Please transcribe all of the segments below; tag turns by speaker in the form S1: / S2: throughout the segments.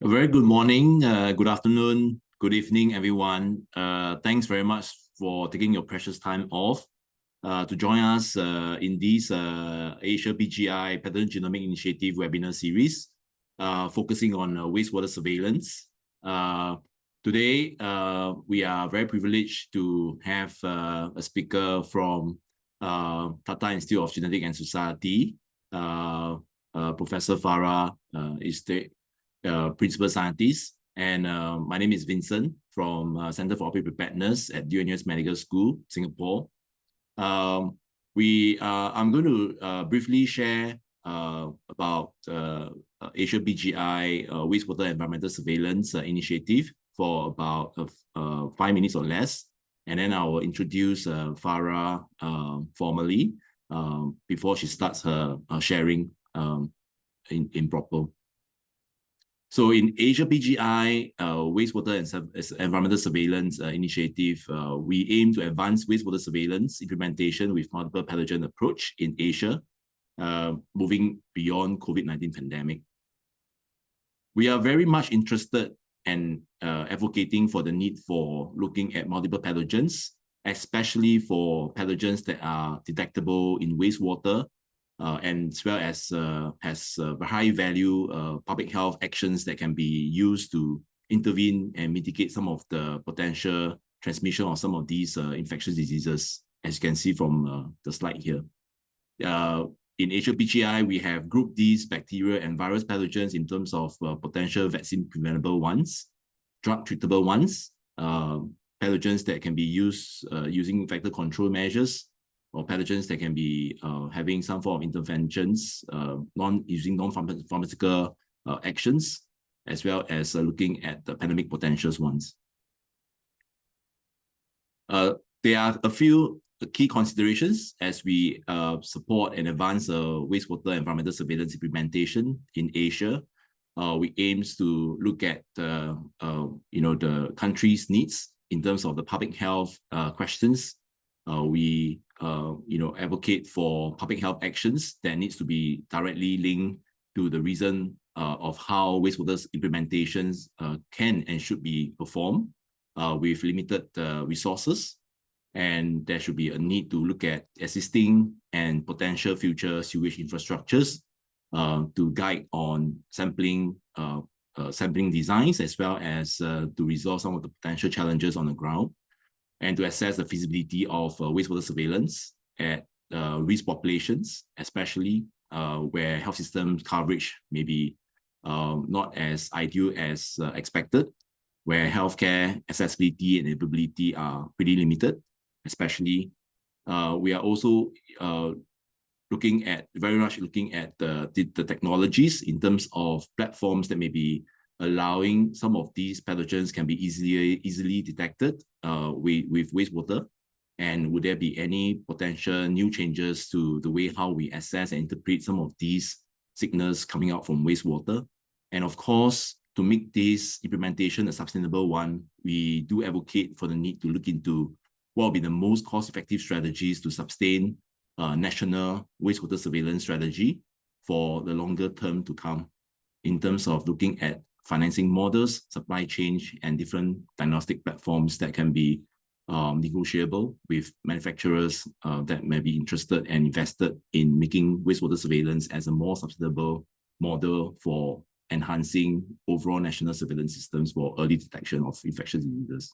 S1: A very good morning, good afternoon, good evening, everyone. Thanks very much for taking your precious time off to join us in this Asia PGI Pathogen Initiative webinar series, focusing on wastewater surveillance. Today, we are very privileged to have a speaker from Tata Institute of Genetics and Society, Professor Farah Ishtiaq, Principal Scientist, and my name is Vincent from Center for Outbreak Preparedness at Duke-NUS Medical School, Singapore. I'm going to briefly share about Asia PGI Wastewater Environmental Surveillance Initiative for about 5 minutes or less, and then I will introduce Farah formally before she starts her sharing in proper. So in Asia PGI Wastewater and Environmental Surveillance Initiative, we aim to advance wastewater surveillance implementation with multiple pathogen approach in Asia, moving beyond COVID-19 pandemic. We are very much interested and advocating for the need for looking at multiple pathogens, especially for pathogens that are detectable in wastewater, and as well as has high value public health actions that can be used to intervene and mitigate some of the potential transmission of some of these infectious diseases, as you can see from the slide here. In Asia PGI, we have grouped these bacteria and virus pathogens in terms of potential vaccine preventable ones, drug treatable ones, pathogens that can be used using vector control measures, or pathogens that can be having some form of interventions, using non-pharmaceutical actions, as well as looking at the pandemic potentials ones. There are a few key considerations as we support and advance wastewater environmental surveillance implementation in Asia. We aim to look at the country's needs in terms of the public health questions. We advocate for public health actions that needs to be directly linked to the reason of how wastewater implementations can and should be performed with limited resources. And there should be a need to look at existing and potential future sewage infrastructures to guide on sampling designs, as well as to resolve some of the potential challenges on the ground, and to assess the feasibility of wastewater surveillance at risk populations, especially where health system coverage may be not as ideal as expected, where healthcare accessibility and availability are pretty limited. Especially, we are also very much looking at the technologies in terms of platforms that may be allowing some of these pathogens can be easily detected with wastewater, and would there be any potential new changes to the way how we assess and interpret some of these signals coming out from wastewater. And of course, to make this implementation a sustainable one, we do advocate for the need to look into what will be the most cost-effective strategies to sustain national wastewater surveillance strategy for the longer term to come, in terms of looking at financing models, supply chain, and different diagnostic platforms that can be negotiable with manufacturers that may be interested and invested in making wastewater surveillance as a more sustainable model for enhancing overall national surveillance systems for early detection of infectious diseases.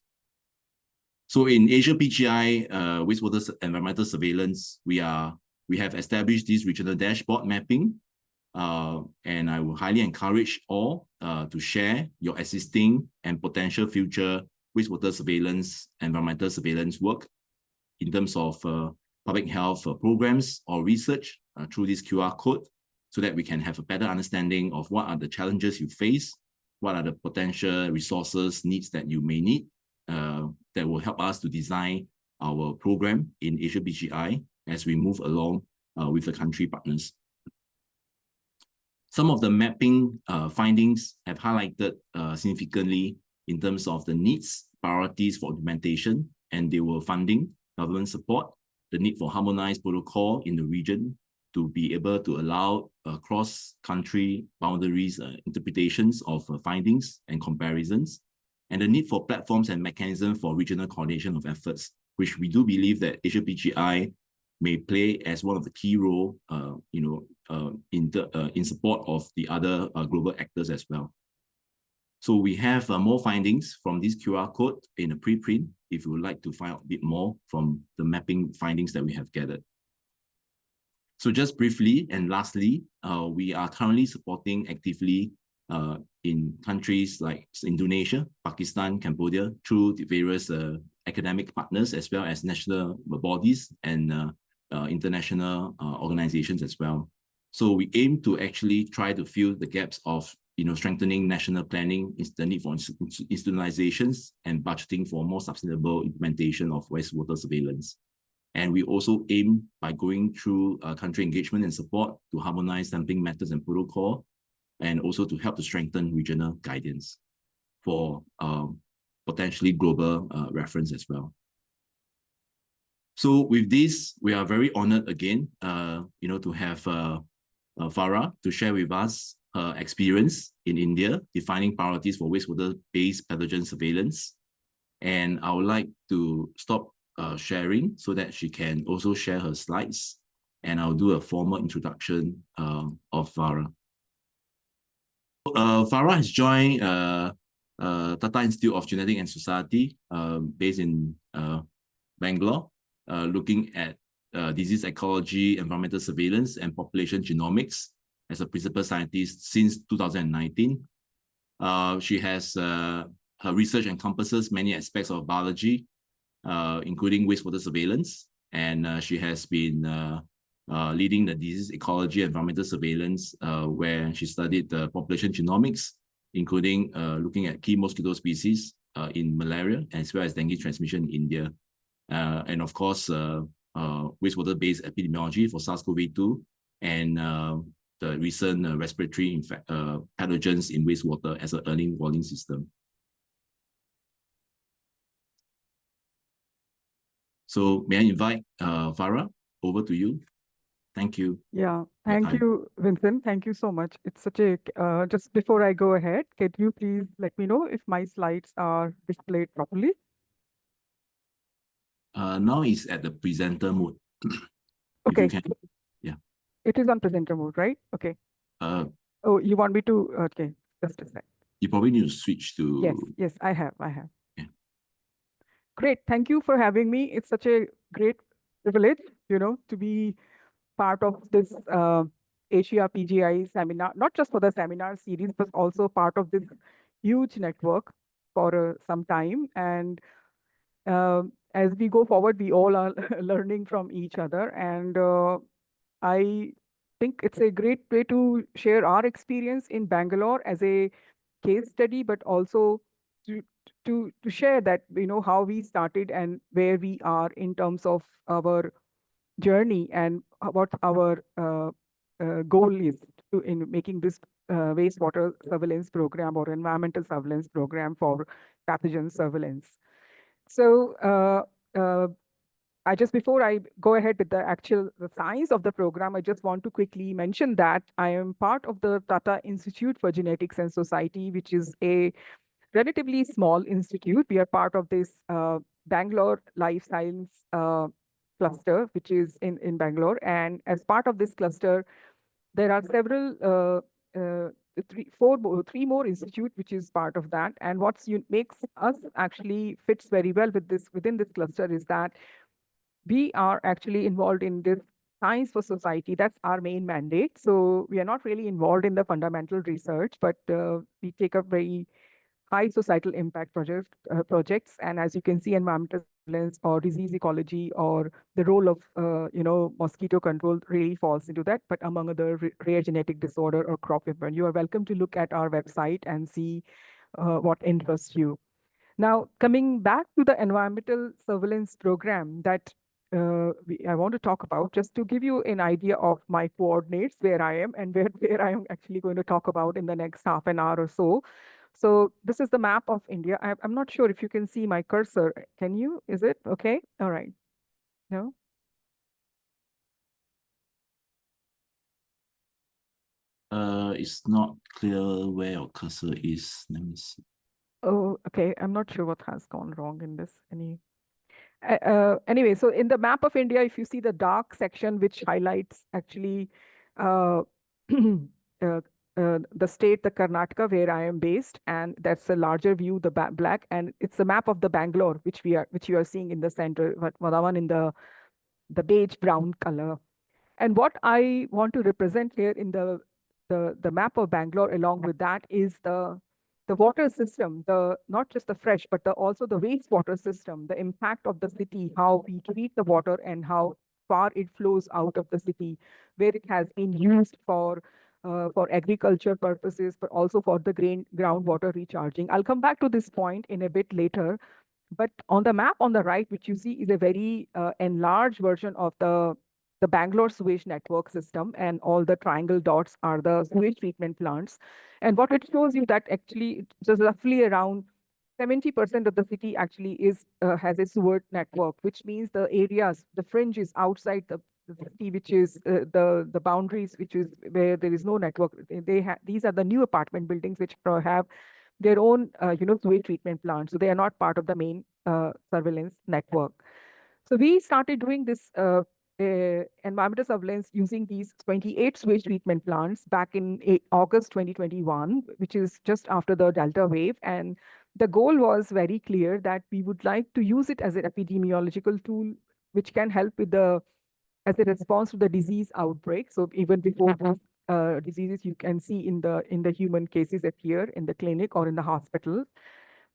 S1: So in Asia PGI wastewater environmental surveillance, we have established this regional dashboard mapping, and I will highly encourage all to share your existing and potential future wastewater surveillance, environmental surveillance work in terms of public health programs or research through this QR code, so that we can have a better understanding of what are the challenges you face, what are the potential resources, needs that you may need, that will help us to design our program in Asia PGI as we move along with the country partners. Some of the mapping findings have highlighted significantly in terms of the needs, priorities for implementation, and they were funding, government support, the need for harmonized protocol in the region to be able to allow cross-country boundaries interpretations of findings and comparisons, and the need for platforms and mechanisms for regional coordination of efforts, which we do believe that Asia PGI may play as one of the key role, in support of the other global actors as well. So we have more findings from this QR code in a preprint if you would like to find out a bit more from the mapping findings that we have gathered. So just briefly and lastly, we are currently supporting actively in countries like Indonesia, Pakistan, Cambodia through the various academic partners as well as national bodies and international organizations as well. So we aim to actually try to fill the gaps of strengthening national planning, the need for institutionalizations and budgeting for more sustainable implementation of wastewater surveillance. And we also aim by going through country engagement and support to harmonize sampling methods and protocol, and also to help to strengthen regional guidance for potentially global reference as well. So with this, we are very honored again, to have Farah to share with us her experience in India, defining priorities for wastewater-based pathogen surveillance. And I would like to stop sharing so that she can also share her slides, and I'll do a formal introduction of Farah. Farah has joined Tata Institute of Genetics and Society based in Bangalore, looking at disease ecology, environmental surveillance, and population genomics as a principal scientist since 2019. She has her research encompasses many aspects of biology, including wastewater surveillance, and she has been leading the disease ecology and environmental surveillance, where she studied the population genomics, including looking at key mosquito species in malaria, as well as dengue transmission in India. And of course, wastewater-based epidemiology for SARS-CoV-2 and the recent respiratory pathogens in wastewater as an early warning system. So may I invite Farah, over to you. Thank you.
S2: Yeah, thank you, Vincent. Thank you so much. It's such a, just before I go ahead, can you please let me know if my slides are displayed properly?
S1: Now it's at the presenter mode.
S2: Okay.
S1: If you can, yeah.
S2: It is on presenter mode, right? Okay. Oh, you want me to, okay, just a sec.
S1: You probably need to switch to...
S2: Yes, I have.
S1: Yeah.
S2: Great, thank you for having me. It's such a great privilege, to be part of this Asia PGI seminar, not just for the seminar series, but also part of this huge network for some time. And as we go forward, we all are learning from each other. And I think it's a great way to share our experience in Bangalore as a case study, but also to share that, how we started and where we are in terms of our journey and what our goal is in making this wastewater surveillance program or environmental surveillance program for pathogen surveillance. So before I go ahead with the science of the program, I just want to quickly mention that I am part of the Tata Institute for Genetics and Society, which is a relatively small institute. We are part of this Bangalore Life Science cluster, which is in Bangalore. And as part of this cluster, there are several, three more institutes, which is part of that. And what makes us actually fits very well with this within this cluster is that we are actually involved in this science for society. That's our main mandate. So we are not really involved in the fundamental research, but we take up very high societal impact projects. And as you can see, environmental surveillance or disease ecology or the role of mosquito control really falls into that, but among other rare genetic disorder or crop event. You are welcome to look at our website and see what interests you. Now, coming back to the environmental surveillance program that I want to talk about, just to give you an idea of my coordinates, where I am and where I am actually going to talk about in the next half an hour or so. So this is the map of India. I'm not sure if you can see my cursor. Can you? Is it okay? All right. No?
S1: It's not clear where your cursor is. Let me see.
S2: Oh, okay. I'm not sure what has gone wrong in this. Anyway, so in the map of India, if you see the dark section, which highlights actually uh, the state, the Karnataka, where I am based, and that's a larger view, the black, and it's a map of the Bangalore, which you are seeing in the center, but the one in the beige brown color. And what I want to represent here in the map of Bangalore, along with that, is the water system, the not just the fresh, but also the wastewater system, the impact of the city, how we treat the water, and how far it flows out of the city, where it has been used for agriculture purposes, but also for the groundwater recharging. I'll come back to this point in a bit later. But on the map on the right, which you see is a very enlarged version of the Bangalore sewage network system, and all the triangle dots are the sewage treatment plants. And what it shows you that actually just roughly around 70% of the city actually has a sewer network, which means the areas, the fringes outside the city, which is the boundaries, which is where there is no network. These are the new apartment buildings which have their own, sewage treatment plants. So they are not part of the main surveillance network. So we started doing this environmental surveillance using these 28 sewage treatment plants back in August 2021, which is just after the Delta wave. And the goal was very clear that we would like to use it as an epidemiological tool, which can help with as a response to the disease outbreak. So even before those diseases you can see in the human cases appear in the clinic or in the hospital.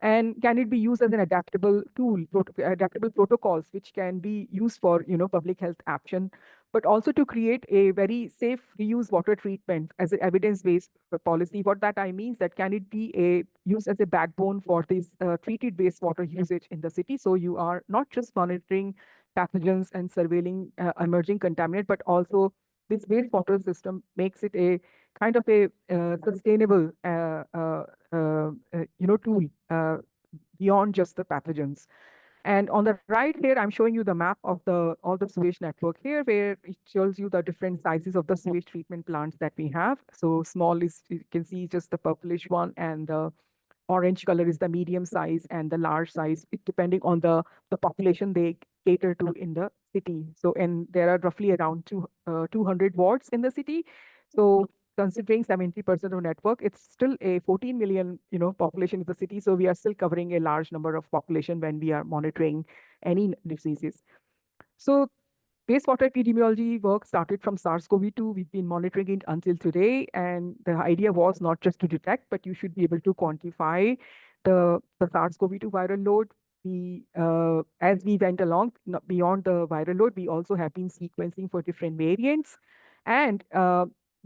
S2: And can it be used as an adaptable tool, adaptable protocols, which can be used for public health action, but also to create a very safe reuse water treatment as an evidence-based policy. What that I means that can it be used as a backbone for this treated wastewater usage in the city? So you are not just monitoring pathogens and surveilling emerging contaminant, but also this wastewater system makes it a kind of a sustainable tool beyond just the pathogens. And on the right here, I'm showing you the map of all the sewage network here, where it shows you the different sizes of the sewage treatment plants that we have. So small is, you can see just the purplish one, and the orange color is the medium size, and the large size, depending on the population they cater to in the city. So, and there are roughly around 200 wards in the city. So considering 70% of network, it's still a 14 million, population in the city. So we are still covering a large number of population when we are monitoring any diseases. So wastewater epidemiology work started from SARS-CoV-2. We've been monitoring it until today. And the idea was not just to detect, but you should be able to quantify the SARS-CoV-2 viral load. As we went along, beyond the viral load, we also have been sequencing for different variants. And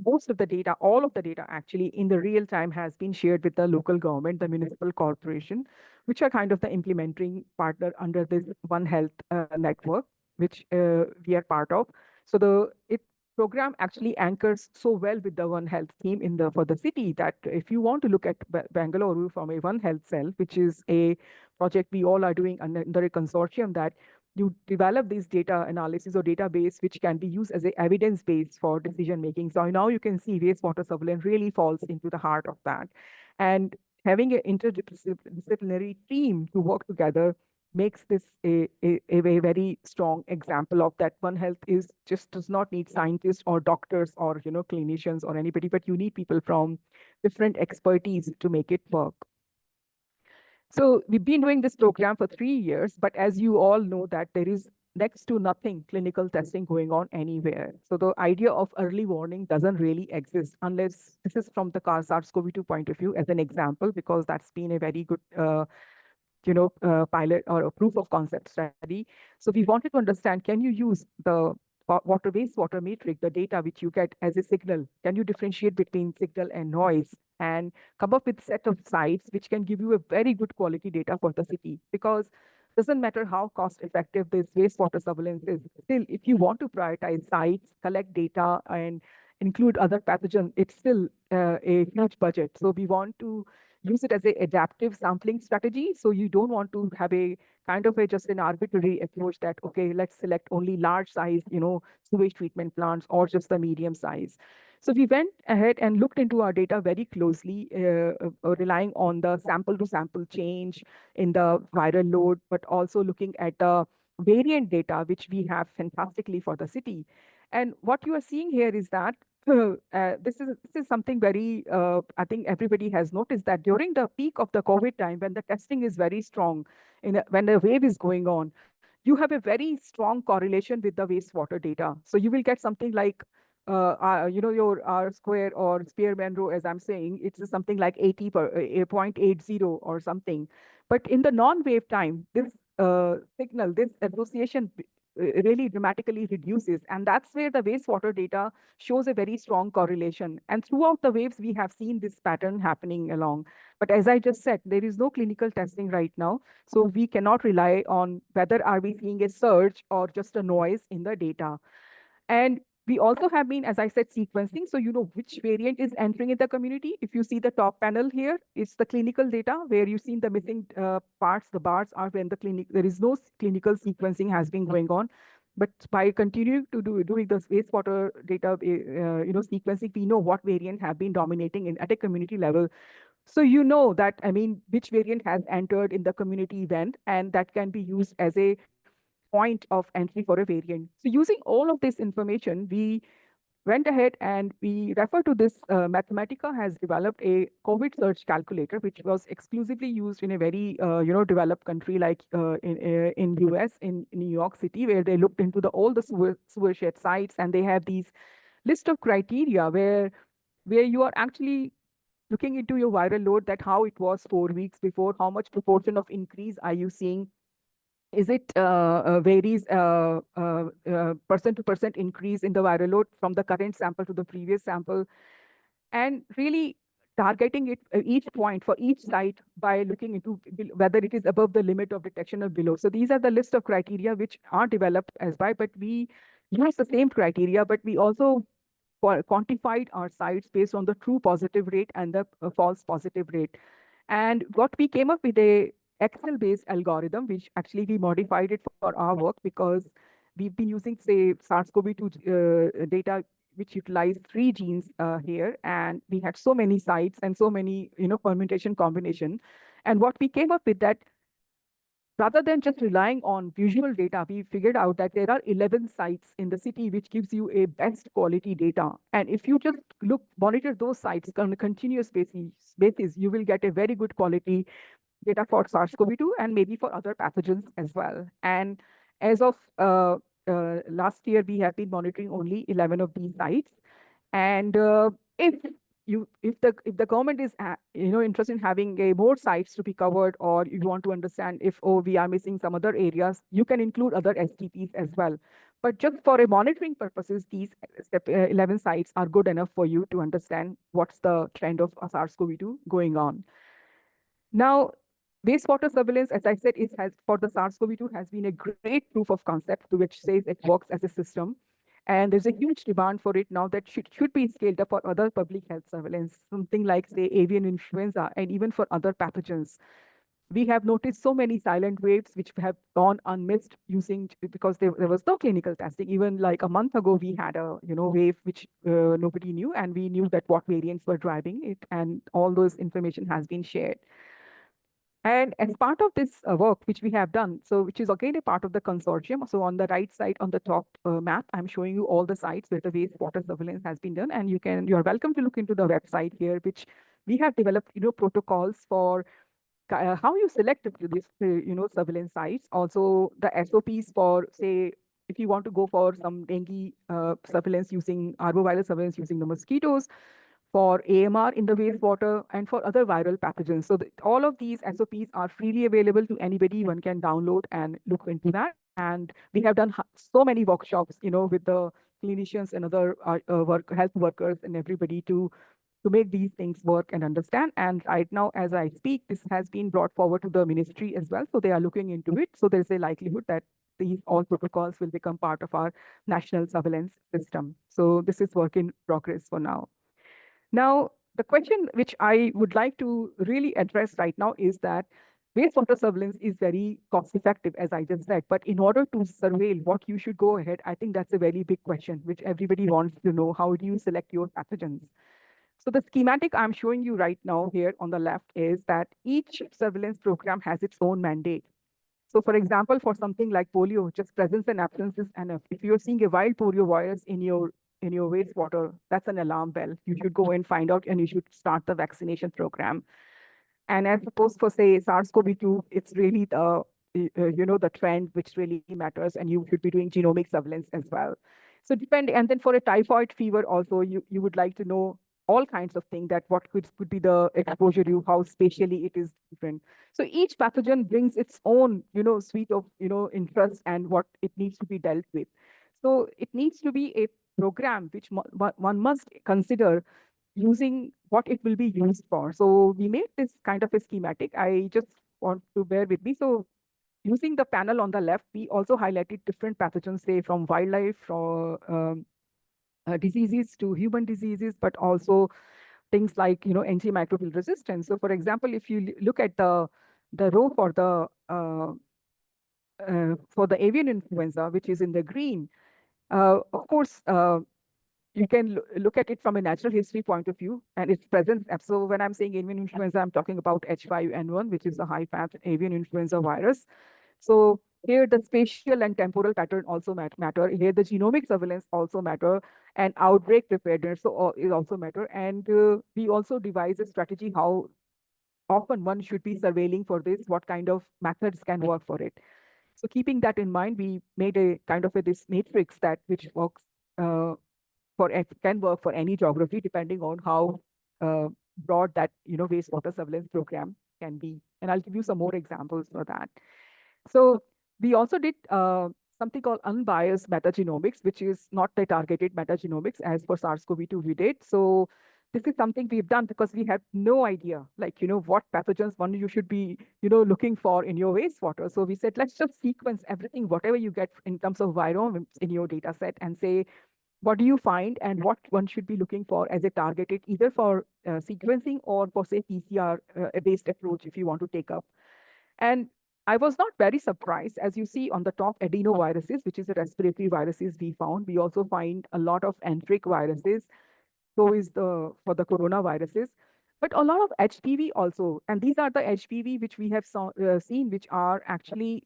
S2: most of the data, all of the data actually in the real time has been shared with the local government, the municipal corporation, which are kind of the implementing partner under this One Health network, which we are part of. So the program actually anchors so well with the One Health theme for the city, that if you want to look at Bangalore from a One Health cell, which is a project we all are doing under a consortium, that you develop these data analysis or database which can be used as a evidence base for decision making. So now you can see wastewater surveillance really falls into the heart of that. And having an interdisciplinary team to work together makes this a very strong example of that. One Health does not need scientists or doctors or clinicians or anybody, but you need people from different expertise to make it work. So we've been doing this program for 3 years, but as you all know that there is next to nothing clinical testing going on anywhere. So the idea of early warning doesn't really exist, unless this is from the SARS-CoV-2 point of view as an example, because that's been a very good pilot or a proof of concept study. So we wanted to understand, can you use the wastewater matrix, the data which you get as a signal? Can you differentiate between signal and noise and come up with a set of sites which can give you a very good quality data for the city? Because it doesn't matter how cost effective this wastewater surveillance is. Still, if you want to prioritize sites, collect data, and include other pathogens, it's still a huge budget. So we want to use it as an adaptive sampling strategy. So you don't want to have a kind of just an arbitrary approach that, okay, let's select only large size, sewage treatment plants or just the medium size. So we went ahead and looked into our data very closely, relying on the sample to sample change in the viral load, but also looking at the variant data, which we have fantastically for the city. And what you are seeing here is that this is something very, I think everybody has noticed that during the peak of the COVID time, when the testing is very strong, when the wave is going on, you have a very strong correlation with the wastewater data. So you will get something like, your R square or Spearman rho, as I'm saying, it's something like 80 per 0.80 or something. But in the non-wave time, this signal, this association really dramatically reduces. And that's where the wastewater data shows a very strong correlation. And throughout the waves, we have seen this pattern happening along. But as I just said, there is no clinical testing right now. So we cannot rely on whether are we seeing a surge or just a noise in the data. And we also have been, as I said, sequencing. So you know which variant is entering in the community. If you see the top panel here, it's the clinical data where you've seen the missing parts. The bars are when the clinic, there is no clinical sequencing has been going on. But by continuing to doing the wastewater data, sequencing, we know what variant have been dominating at a community level. So you know that, I mean, which variant has entered in the community event, and that can be used as a point of entry for a variant. So using all of this information, we went ahead and we refer to this. Mathematica has developed a COVID surge calculator, which was exclusively used in a very developed country like in US, in New York City, where they looked into all the sewer shed sites, and they have these list of criteria where you are actually looking into your viral load, that how it was 4 weeks before, how much proportion of increase are you seeing, is it varies percent to percent increase in the viral load from the current sample to the previous sample, and really targeting it each point for each site by looking into whether it is above the limit of detection or below. So these are the list of criteria which are developed as by, but we use the same criteria, but we also quantified our sites based on the true positive rate and the false positive rate. And what we came up with a Excel-based algorithm, which actually we modified it for our work because we've been using, say, SARS-CoV-2 data, which utilize 3 genes here, and we had so many sites and so many, permutation combination. And what we came up with that, rather than just relying on visual data, we figured out that there are 11 sites in the city which gives you a best quality data. And if you just monitor those sites on a continuous basis, you will get a very good quality data for SARS-CoV-2 and maybe for other pathogens as well. And as of last year, we have been monitoring only 11 of these sites. And if the government is interested in having more sites to be covered, or you want to understand if we are missing some other areas, you can include other STPs as well. But just for a monitoring purposes, these 11 sites are good enough for you to understand what's the trend of SARS-CoV-2 going on. Now, wastewater surveillance, as I said, for the SARS-CoV-2 has been a great proof of concept, which says it works as a system. And there's a huge demand for it now that should be scaled up for other public health surveillance, something like, say, avian influenza, and even for other pathogens. We have noticed so many silent waves which have gone unmissed because there was no clinical testing. Even like a month ago, we had a wave which nobody knew, and we knew that what variants were driving it, and all those information has been shared. And as part of this work, which we have done, so which is again a part of the consortium. So on the right side, on the top map, I'm showing you all the sites where the wastewater surveillance has been done. And you are welcome to look into the website here, which we have developed, protocols for how you select these, surveillance sites. Also the SOPs for, say, if you want to go for some dengue surveillance using arbovirus surveillance using the mosquitoes, for AMR in the wastewater, and for other viral pathogens. So all of these SOPs are freely available to anybody. One can download and look into that. And we have done so many workshops, with the clinicians and other health workers and everybody to make these things work and understand. And right now, as I speak, this has been brought forward to the ministry as well. So they are looking into it. So there's a likelihood that these all protocols will become part of our national surveillance system. So this is work in progress for now. Now, the question which I would like to really address right now is that wastewater surveillance is very cost effective, as I just said. But in order to surveil what you should go ahead, I think that's a very big question, which everybody wants to know. How do you select your pathogens? So the schematic I'm showing you right now here on the left is that each surveillance program has its own mandate. So for example, for something like polio, just presence and absence is enough. If you're seeing a wild polio virus in your wastewater, that's an alarm bell. You should go and find out and you should start the vaccination program. And as opposed for say SARS-CoV-2, it's really the trend which really matters, and you should be doing genomic surveillance as well. So and then for a typhoid fever also, you would like to know all kinds of things, that what could be the exposure you, how spatially it is different. So each pathogen brings its own, suite of, interest and what it needs to be dealt with. So it needs to be a program which one must consider using what it will be used for. So we made this kind of a schematic. I just want to bear with me. So using the panel on the left, we also highlighted different pathogens, say from wildlife, from diseases to human diseases, but also things like antimicrobial resistance. So for example, if you look at the row for the avian influenza, which is in the green, of course, you can look at it from a natural history point of view and its presence. So when I'm saying avian influenza, I'm talking about H5N1, which is the high-path avian influenza virus. So here the spatial and temporal pattern also matter. Here the genomic surveillance also matter, and outbreak preparedness is also matter. And we also devise a strategy how often one should be surveilling for this, what kind of methods can work for it. So keeping that in mind, we made a kind of this matrix that which works can work for any geography, depending on how broad that wastewater surveillance program can be. And I'll give you some more examples for that. So we also did something called unbiased metagenomics, which is not the targeted metagenomics as for SARS-CoV-2 we did. So this is something we've done because we have no idea, like, what pathogens you should be, looking for in your wastewater. So we said, let's just sequence everything, whatever you get in terms of viromes in your data set, and say, what do you find and what one should be looking for as a targeted, either for sequencing or for, say, PCR-based approach if you want to take up. And I was not very surprised. As you see on the top, adenoviruses, which is the respiratory viruses we found. We also find a lot of enteric viruses. So is for the coronaviruses. But a lot of HPV also. And these are the HPV which we have seen, which are actually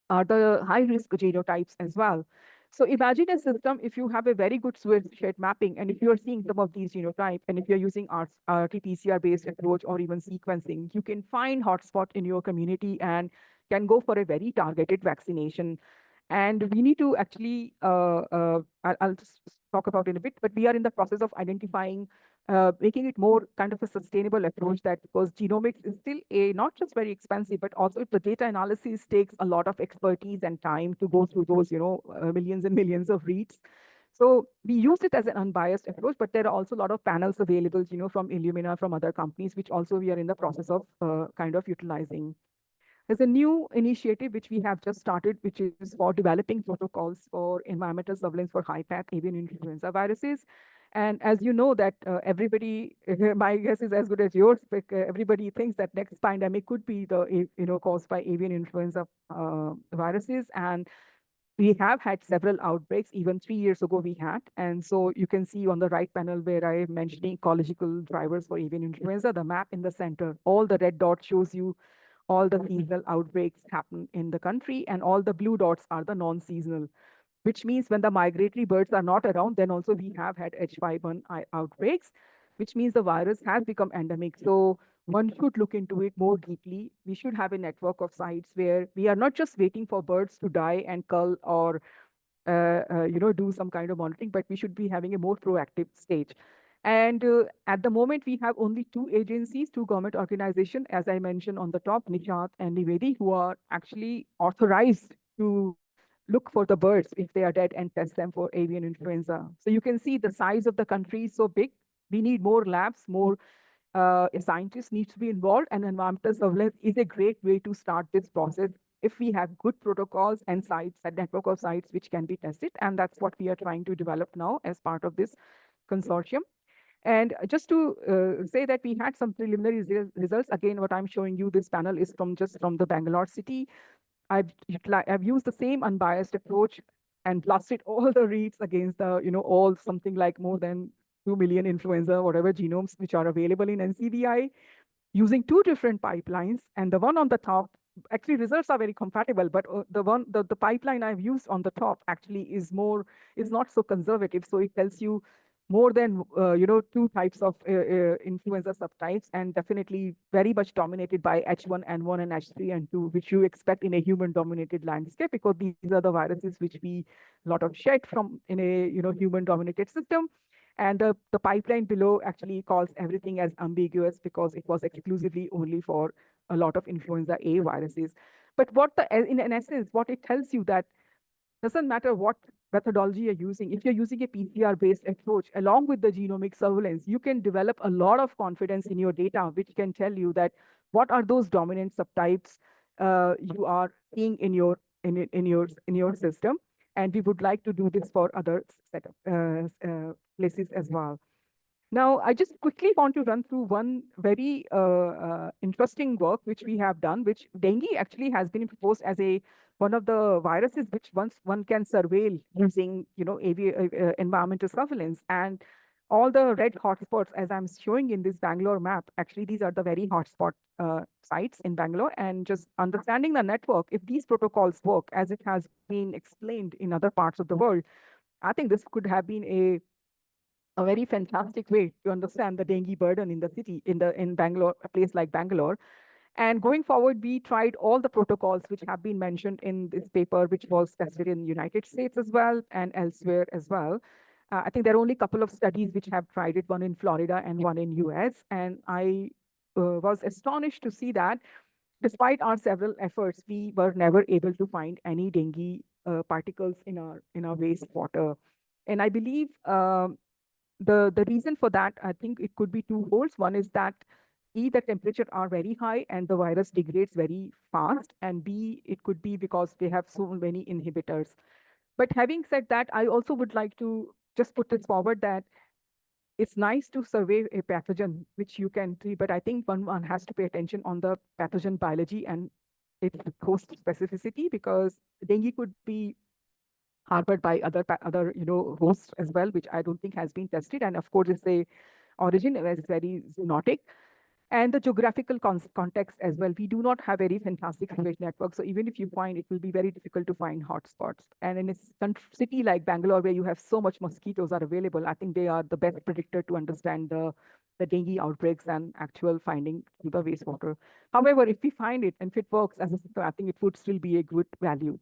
S2: the high-risk genotypes as well. So imagine a system, if you have a very good shared mapping, and if you're seeing some of these genotypes, and if you're using RT-PCR-based approach or even sequencing, you can find hotspot in your community and can go for a very targeted vaccination. And we need to actually, I'll just talk about it in a bit, but we are in the process of identifying, making it more kind of a sustainable approach, that because genomics is still not just very expensive, but also the data analysis takes a lot of expertise and time to go through those, millions and millions of reads. So we use it as an unbiased approach, but there are also a lot of panels available, from Illumina, from other companies, which also we are in the process of kind of utilizing. There's a new initiative which we have just started, which is for developing protocols for environmental surveillance for high-path avian influenza viruses. And as you know that everybody, my guess is as good as yours, but everybody thinks that next pandemic could be caused by avian influenza viruses. And we have had several outbreaks. Even 3 years ago we had. And so you can see on the right panel where I am mentioning ecological drivers for avian influenza, the map in the center, all the red dots shows you all the seasonal outbreaks happen in the country, and all the blue dots are the non-seasonal, which means when the migratory birds are not around, then also we have had H5N1 outbreaks, which means the virus has become endemic. So one should look into it more deeply. We should have a network of sites where we are not just waiting for birds to die and cull or do some kind of monitoring, but we should be having a more proactive stage. And at the moment, we have only 2 agencies, 2 government organizations, as I mentioned on the top, Nishat and Nivedi, who are actually authorized to look for the birds if they are dead and test them for avian influenza. So you can see the size of the country is so big. We need more labs, more scientists need to be involved, and environmental surveillance is a great way to start this process if we have good protocols and sites, a network of sites which can be tested. And that's what we are trying to develop now as part of this consortium. And just to say that we had some preliminary results. Again, what I'm showing you, this panel is from just from the Bangalore city. I've used the same unbiased approach and blasted all the reads against the, all something like more than 2 million influenza, whatever genomes which are available in NCBI, using two different pipelines. And the one on the top, actually results are very compatible, but the pipeline I've used on the top actually is not so conservative. So it tells you more than, two types of influenza subtypes, and definitely very much dominated by H1N1 and H3N2, which you expect in a human-dominated landscape, because these are the viruses which we a lot of shed from in a, human-dominated system. And the pipeline below actually calls everything as ambiguous because it was exclusively only for a lot of influenza A viruses. But in essence, what it tells you that doesn't matter what methodology you're using. If you're using a PCR-based approach along with the genomic surveillance, you can develop a lot of confidence in your data, which can tell you that what are those dominant subtypes you are seeing in your system. And we would like to do this for other set of places as well. Now, I just quickly want to run through one very interesting work which we have done, which dengue actually has been proposed as one of the viruses which one can surveil using, environmental surveillance. And all the red hotspots, as I'm showing in this Bangalore map, actually these are the very hotspot sites in Bangalore. And just understanding the network, if these protocols work as it has been explained in other parts of the world, I think this could have been a very fantastic way to understand the dengue burden in the city, in Bangalore, a place like Bangalore. And going forward, we tried all the protocols which have been mentioned in this paper, which was tested in the United States as well and elsewhere as well. I think there are only a couple of studies which have tried it, one in Florida and one in US. And I was astonished to see that despite our several efforts, we were never able to find any dengue particles in our wastewater. And I believe the reason for that, I think it could be twofold. One is that the temperature are very high and the virus degrades very fast, and B, it could be because they have so many inhibitors. But having said that, I also would like to just put this forward that it's nice to survey a pathogen which you can treat, but I think one has to pay attention on the pathogen biology and its host specificity, because dengue could be harbored by other hosts as well, which I don't think has been tested. And of course, it's a origin is very zoonotic. And the geographical context as well. We do not have very fantastic sewage network. So even if you find, it will be very difficult to find hotspots. And in a city like Bangalore, where you have so much mosquitoes are available, I think they are the best predictor to understand the dengue outbreaks and actual finding through the wastewater. However, if we find it and if it works as a system, I think it would still be a good value.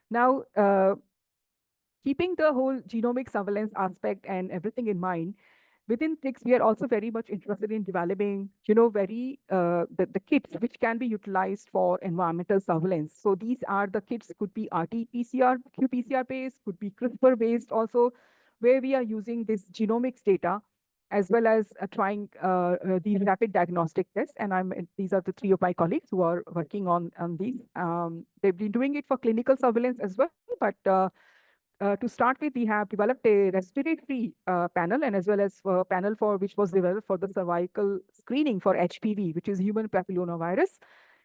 S2: Now, keeping the whole genomic surveillance aspect and everything in mind, within TICS, we are also very much interested in developing, the kits which can be utilized for environmental surveillance. So these are the kits, could be RT-PCR, qPCR based, could be CRISPR based also, where we are using this genomics data as well as trying these rapid diagnostic tests. And these are the three of my colleagues who are working on these. They've been doing it for clinical surveillance as well, but to start with, we have developed a respiratory panel, and as well as a panel which was developed for the cervical screening for HPV, which is human papillomavirus.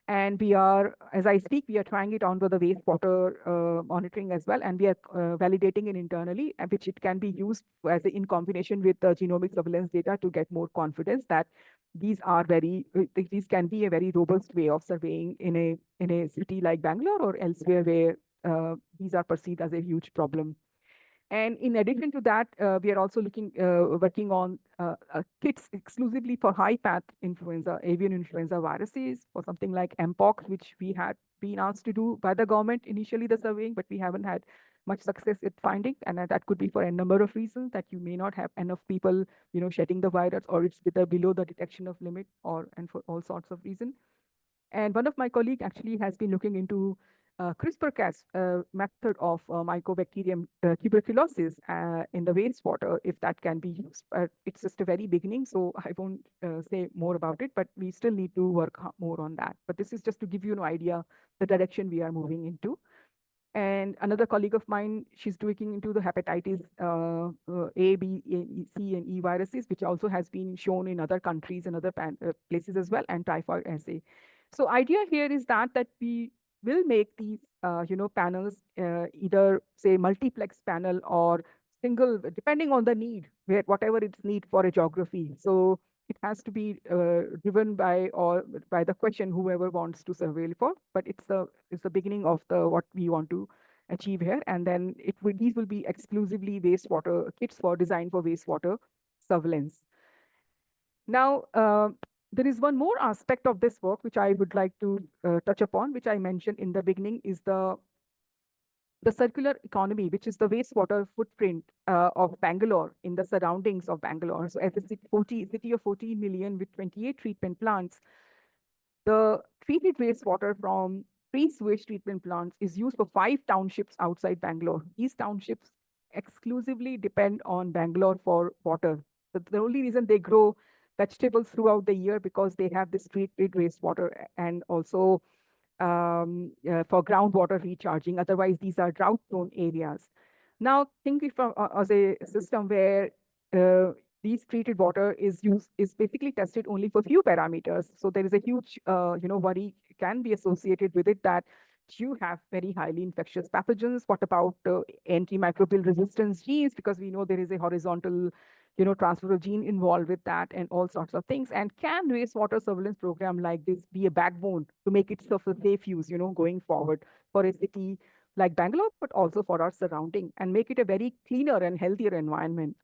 S2: And we are, as I speak, we are trying it onto the wastewater monitoring as well, and we are validating it internally, which it can be used in combination with the genomic surveillance data to get more confidence that these can be a very robust way of surveying in a city like Bangalore or elsewhere where these are perceived as a huge problem. And in addition to that, we are also working on kits exclusively for high-path avian influenza viruses, for something like Mpox, which we had been asked to do by the government initially, the surveying, but we haven't had much success at finding. And that could be for a number of reasons, that you may not have enough people, shedding the virus, or it's below the detection of limit, and for all sorts of reasons. And one of my colleagues actually has been looking into CRISPR-Cas method of Mycobacterium tuberculosis in the wastewater, if that can be used. It's just a very beginning, so I won't say more about it, but we still need to work more on that. But this is just to give you an idea the direction we are moving into. And another colleague of mine, she's looking into the hepatitis A, B, C, and E viruses, which also has been shown in other countries and other places as well, and typhoid SA. So idea here is that we will make these, panels, either say multiplex panel or single, depending on the need, whatever its need for a geography. So it has to be driven by the question whoever wants to surveil for, but it's the beginning of what we want to achieve here. And then these will be exclusively wastewater kits designed for wastewater surveillance. Now, there is one more aspect of this work which I would like to touch upon, which I mentioned in the beginning, is the circular economy, which is the wastewater footprint of Bangalore in the surroundings of Bangalore. So as a city of 14 million with 28 treatment plants, the treated wastewater from sewage treatment plants is used for 5 townships outside Bangalore. These townships exclusively depend on Bangalore for water. The only reason they grow vegetables throughout the year because they have this treated wastewater, and also for groundwater recharging. Otherwise, these are drought-prone areas. Now, think as a system where these treated water is basically tested only for few parameters. So there is a huge, worry can be associated with it that you have very highly infectious pathogens. What about antimicrobial resistance genes? Because we know there is a horizontal transfer of gene involved with that, and all sorts of things. And can wastewater surveillance program like this be a backbone to make it of a safe use, going forward for a city like Bangalore, but also for our surrounding, and make it a very cleaner and healthier environment?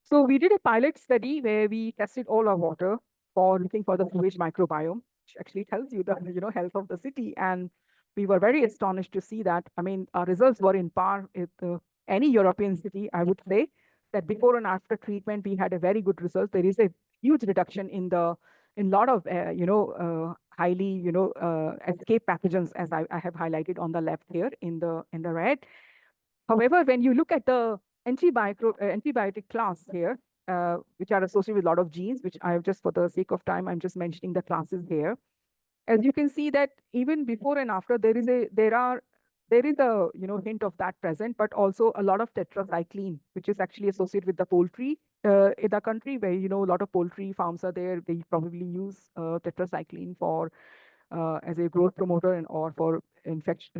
S2: So we did a pilot study where we tested all our water for looking for the sewage microbiome, which actually tells you the health of the city. And we were very astonished to see that. I mean, our results were in par with any European city, I would say, that before and after treatment, we had a very good result. There is a huge reduction in a lot of, highly, escape pathogens, as I have highlighted on the left here in the red. However, when you look at the antibiotic class here, which are associated with a lot of genes, which I have just, for the sake of time, I'm just mentioning the classes here. As you can see that even before and after, there is a hint of that present, but also a lot of tetracycline, which is actually associated with the poultry in the country, where a lot of poultry farms are there. They probably use tetracycline for as a growth promoter or for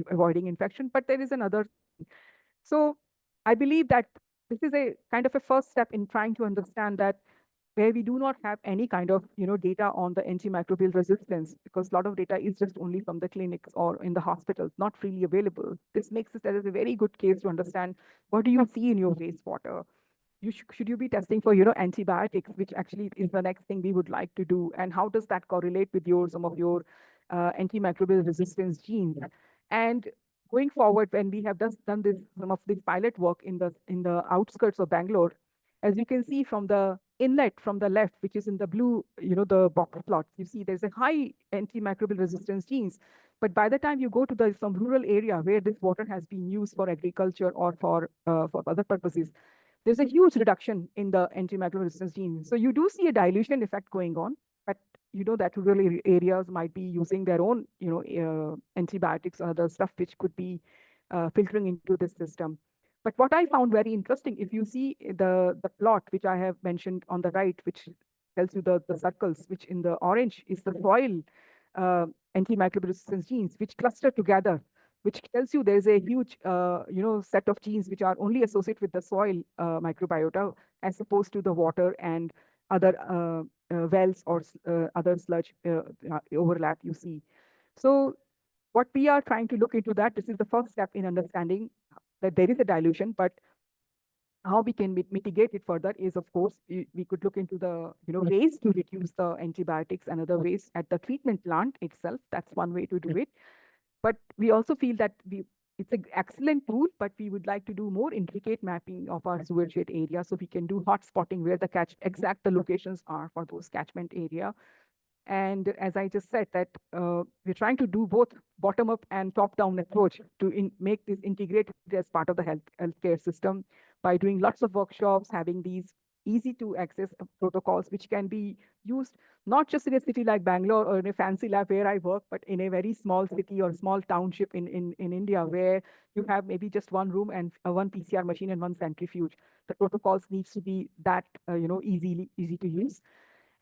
S2: avoiding infection. But there is another. So I believe that this is a kind of a first step in trying to understand that where we do not have any kind of data on the antimicrobial resistance, because a lot of data is just only from the clinics or in the hospitals, not freely available. This makes it as a very good case to understand what do you see in your wastewater. Should you be testing for antibiotics, which actually is the next thing we would like to do, and how does that correlate with some of your antimicrobial resistance genes? And going forward, when we have done some of this pilot work in the outskirts of Bangalore, as you can see from the inlet from the left, which is in the blue, the box plot, you see there's a high antimicrobial resistance genes. But by the time you go to some rural area where this water has been used for agriculture or for other purposes, there's a huge reduction in the antimicrobial resistance genes. So you do see a dilution effect going on, but that rural areas might be using their own, antibiotics or other stuff which could be filtering into this system. But what I found very interesting, if you see the plot which I have mentioned on the right, which tells you the circles, which in the orange is the soil antimicrobial resistance genes, which cluster together, which tells you there's a huge, set of genes which are only associated with the soil microbiota, as opposed to the water and other wells or other sludge overlap you see. So what we are trying to look into that, this is the first step in understanding that there is a dilution, but how we can mitigate it further is, of course, we could look into the ways to reduce the antibiotics and other ways at the treatment plant itself. That's one way to do it. But we also feel that it's an excellent tool, but we would like to do more intricate mapping of our sewage area, so we can do hot spotting where the the locations are for those catchment area. And as I just said, that we're trying to do both bottom-up and top-down approach to make this integrated as part of the healthcare system by doing lots of workshops, having these easy to access protocols, which can be used not just in a city like Bangalore or in a fancy lab where I work, but in a very small city or small township in India, where you have maybe just one room and one PCR machine and one centrifuge. The protocols needs to be that, easy to use.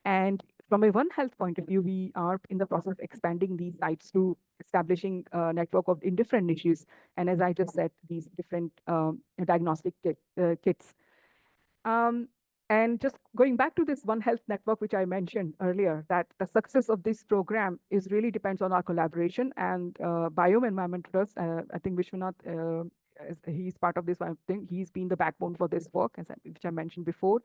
S2: And from a One Health point of view, we are in the process of expanding these sites to establishing a network of in different niches. And as I just said, these different diagnostic kits. And just going back to this One Health network, which I mentioned earlier, that the success of this program is really depends on our collaboration and Biome Environment Trust. I think Vishwanath, he's part of this. I think he's been the backbone for this work, which I mentioned before.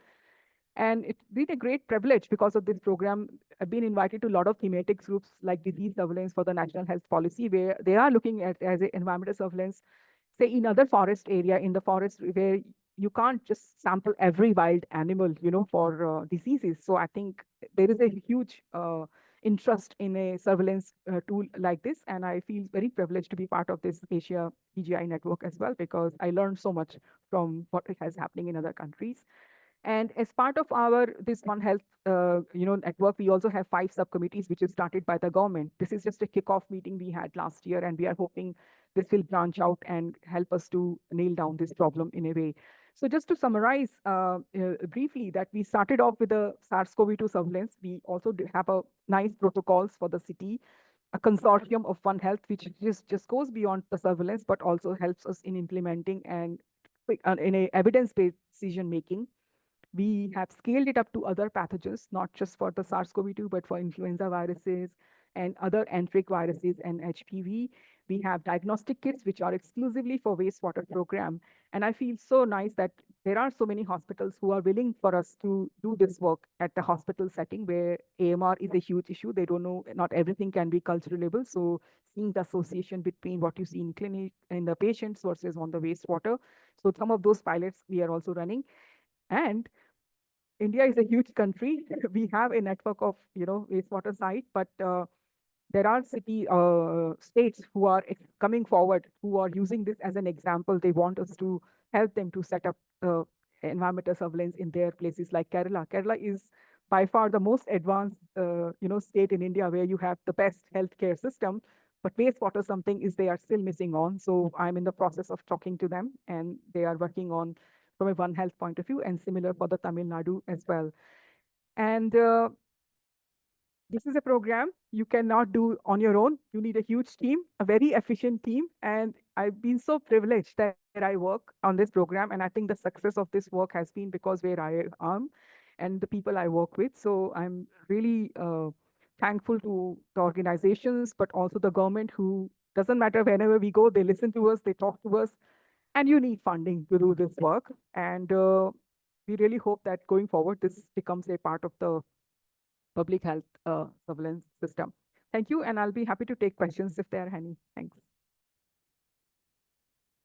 S2: And it's been a great privilege because of this program. I've been invited to a lot of thematic groups like disease surveillance for the National Health Policy, where they are looking at as an environmental surveillance, say in other forest area, in the forest where you can't just sample every wild animal, for diseases. So I think there is a huge interest in a surveillance tool like this. And I feel very privileged to be part of this Asia PGI network as well, because I learned so much from what is happening in other countries. And as part of this One Health, network, we also have 5 subcommittees, which is started by the government. This is just a kickoff meeting we had last year, and we are hoping this will branch out and help us to nail down this problem in a way. So just to summarize briefly, that we started off with the SARS-CoV-2 surveillance. We also have a nice protocols for the city, a consortium of One Health, which just goes beyond the surveillance, but also helps us in implementing and in a evidence-based decision making. We have scaled it up to other pathogens, not just for the SARS-CoV-2, but for influenza viruses and other enteric viruses and HPV. We have diagnostic kits, which are exclusively for wastewater program. And I feel so nice that there are so many hospitals who are willing for us to do this work at the hospital setting, where AMR is a huge issue. They don't know, not everything can be culturable. So seeing the association between what you see in clinic in the patients versus on the wastewater. So some of those pilots we are also running. And India is a huge country. We have a network of, wastewater site, but there are states who are coming forward, who are using this as an example. They want us to help them to set up environmental surveillance in their places like Kerala. Kerala is by far the most advanced, state in India, where you have the best healthcare system, but wastewater something is they are still missing on. So I'm in the process of talking to them, and they are working on from a One Health point of view, and similar for the Tamil Nadu as well. And this is a program you cannot do on your own. You need a huge team, a very efficient team. And I've been so privileged that I work on this program. And I think the success of this work has been because where I am and the people I work with. So I'm really thankful to the organizations, but also the government, who doesn't matter whenever we go, they listen to us, they talk to us, and you need funding to do this work. And we really hope that going forward, this becomes a part of the public health surveillance system. Thank you, and I'll be happy to take questions if there are any. Thanks.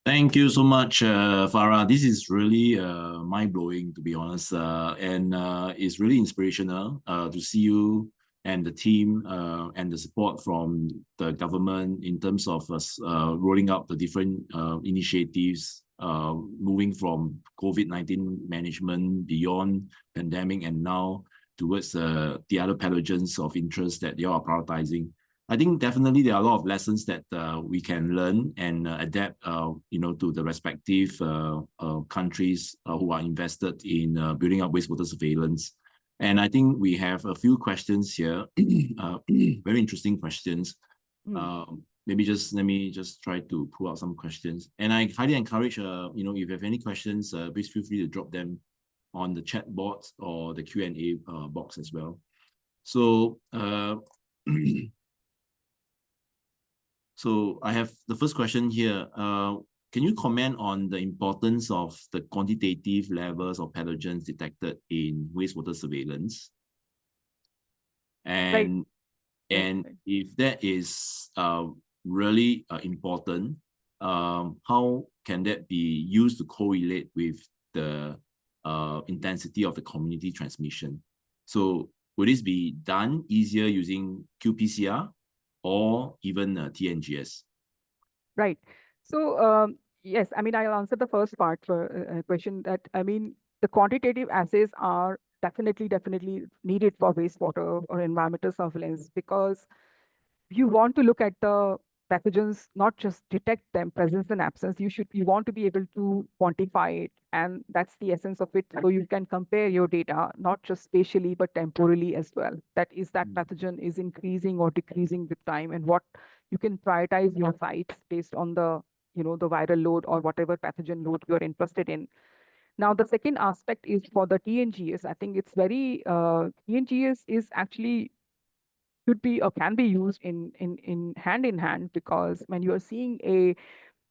S1: Thank you so much, Farah. This is really mind-blowing, to be honest, and it's really inspirational to see you and the team and the support from the government in terms of rolling out the different initiatives, moving from COVID-19 management beyond pandemic and now towards the other pathogens of interest that you are prioritizing. I think definitely there are a lot of lessons that we can learn and adapt, to the respective countries who are invested in building up wastewater surveillance. And I think we have a few questions here, very interesting questions. Maybe let me just try to pull out some questions. And I highly encourage, if you have any questions, please feel free to drop them on the chat box or the Q&A box as well. So, so I have the first question here. Can you comment on the importance of the quantitative levels of pathogens detected in wastewater surveillance? And, and if that is really important, how can that be used to correlate with the intensity of the community transmission? So would this be done easier using qPCR or even TNGS?
S2: Right. So yes, I mean, I'll answer the first part for a question that, I mean, the quantitative assays are definitely needed for wastewater or environmental surveillance, because you want to look at the pathogens, not just detect them presence and absence. You want to be able to quantify it, and that's the essence of it. So you can compare your data not just spatially but temporally as well. That is, that pathogen is increasing or decreasing with time, and what you can prioritize your sites based on the the viral load or whatever pathogen load you're interested in. Now, the second aspect is for the TNGS. I think it's very TNGS is actually should be or can be used in hand, because when you are seeing a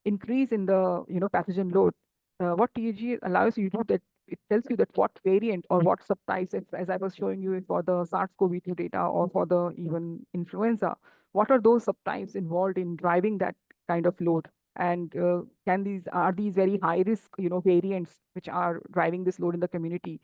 S2: increase in the pathogen load, what TAG allows you to do, that it tells you that what variant or what subtypes, as I was showing you for the SARS-CoV-2 data or for the even influenza, what are those subtypes involved in driving that kind of load, and are these very high risk variants which are driving this load in the community.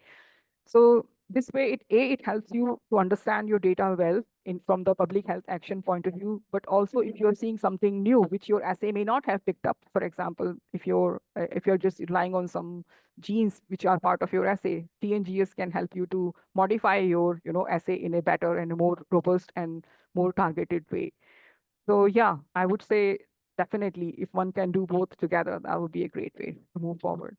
S2: So this way, it helps you to understand your data well from the public health action point of view, but also if you're seeing something new which your assay may not have picked up. For example, if you're just relying on some genes which are part of your assay, TNGS can help you to modify your assay in a better and a more robust and more targeted way. So yeah, I would say definitely if one can do both together, that would be a great way to move forward.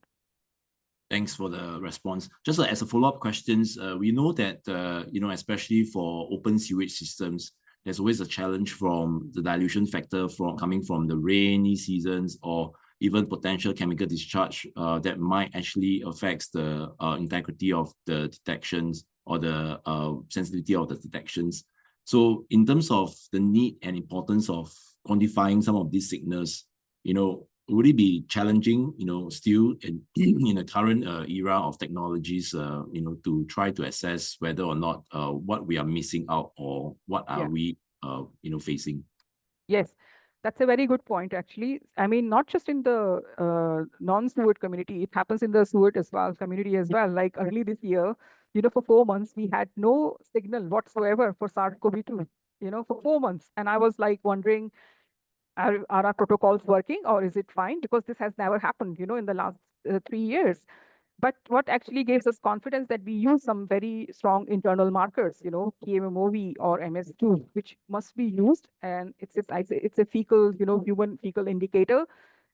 S1: Thanks for the response. Just as a follow-up questions, we know that, especially for open sewage systems, there's always a challenge from the dilution factor coming from the rainy seasons, or even potential chemical discharge that might actually affect the integrity of the detections or the sensitivity of the detections. So in terms of the need and importance of quantifying some of these signals, would it be challenging, still in the current era of technologies, to try to assess whether or not what we are missing out or what are we, facing?
S2: Yes, that's a very good point, actually. I mean, not just in the non-Seward community, it happens in the Seward as well, community as well. Like early this year, for 4 months, we had no signal whatsoever for SARS-CoV-2, for 4 months. And I was like wondering, are our protocols working, or is it fine? Because this has never happened, in the last 3 years. But what actually gives us confidence that we use some very strong internal markers, KMMOV or MS2, which must be used. And it's a fecal, human fecal indicator.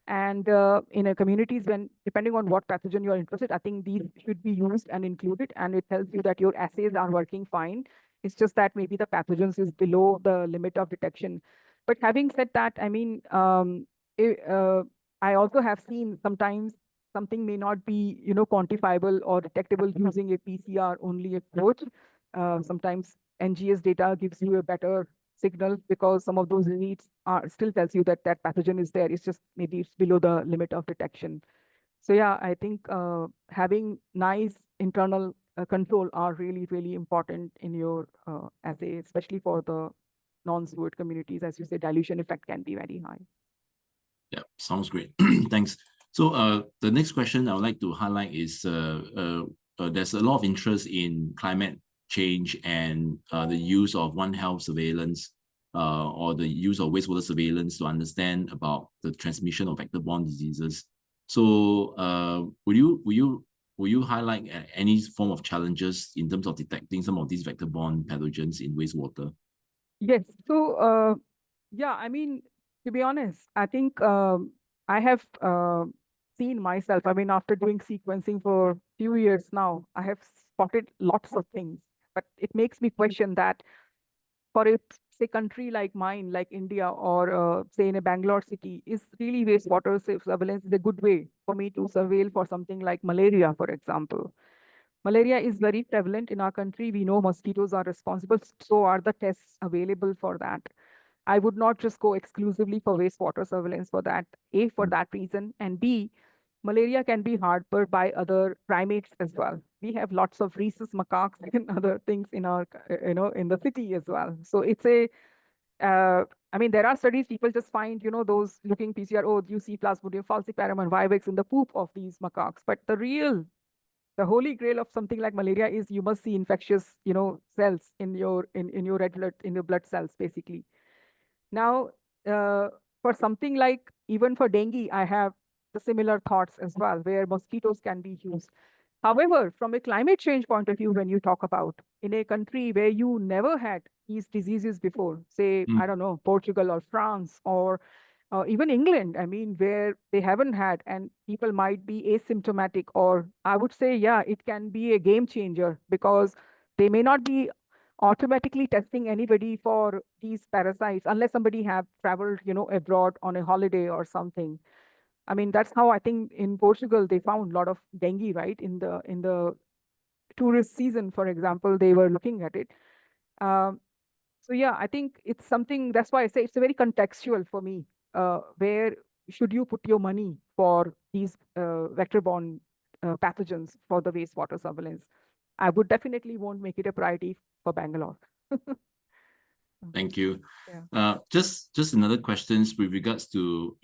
S2: And in a communities, when depending on what pathogen you're interested, I think these should be used and included, and it tells you that your assays are working fine. It's just that maybe the pathogens is below the limit of detection. But having said that, I mean, I also have seen sometimes something may not be, quantifiable or detectable using a PCR only approach. Sometimes NGS data gives you a better signal, because some of those reads still tells you that that pathogen is there. It's just maybe it's below the limit of detection. So yeah, I think having nice internal control are really important in your assay, especially for the non-Seward communities. As you say, dilution effect can be very high.
S1: Yeah, sounds great. Thanks. So the next question I would like to highlight is there's a lot of interest in climate change and the use of One Health surveillance or the use of wastewater surveillance to understand about the transmission of vector-borne diseases. So will you highlight any form of challenges in terms of detecting some of these vector-borne pathogens in wastewater?
S2: Yes. So yeah, I mean, to be honest, I think I have seen myself. I mean, after doing sequencing for a few years now, I have spotted lots of things. But it makes me question that for a say country like mine, like India, or say in a Bangalore city, is really wastewater surveillance is a good way for me to surveil for something like malaria, for example. Malaria is very prevalent in our country. We know mosquitoes are responsible, so are the tests available for that. I would not just go exclusively for wastewater surveillance for that, A, for that reason, and B, malaria can be harbored by other primates as well. We have lots of rhesus macaques and other things in our, in the city as well. So it's I mean, there are studies, people just find, those looking PCR, oh, you see Plasmodium falciparum and vivax in the poop of these macaques. But the holy grail of something like malaria is you must see infectious, cells in your red blood, in your blood cells, basically. Now, for something like even for dengue, I have the similar thoughts as well, where mosquitoes can be used. However, from a climate change point of view, when you talk about in a country where you never had these diseases before, say, I don't know, Portugal or France or even England, I mean, where they haven't had, and people might be asymptomatic, or I would say, yeah, it can be a game changer because they may not be automatically testing anybody for these parasites unless somebody have traveled, abroad on a holiday or something. I mean, that's how I think in Portugal they found a lot of dengue, right? In the tourist season, for example, they were looking at it. Um, so yeah, I think it's something. That's why I say it's a very contextual for me. Where should you put your money for these vector-borne pathogens for the wastewater surveillance? I would definitely won't make it a priority for Bangalore.
S1: Thank you.
S2: Yeah.
S1: Just another questions with regards to,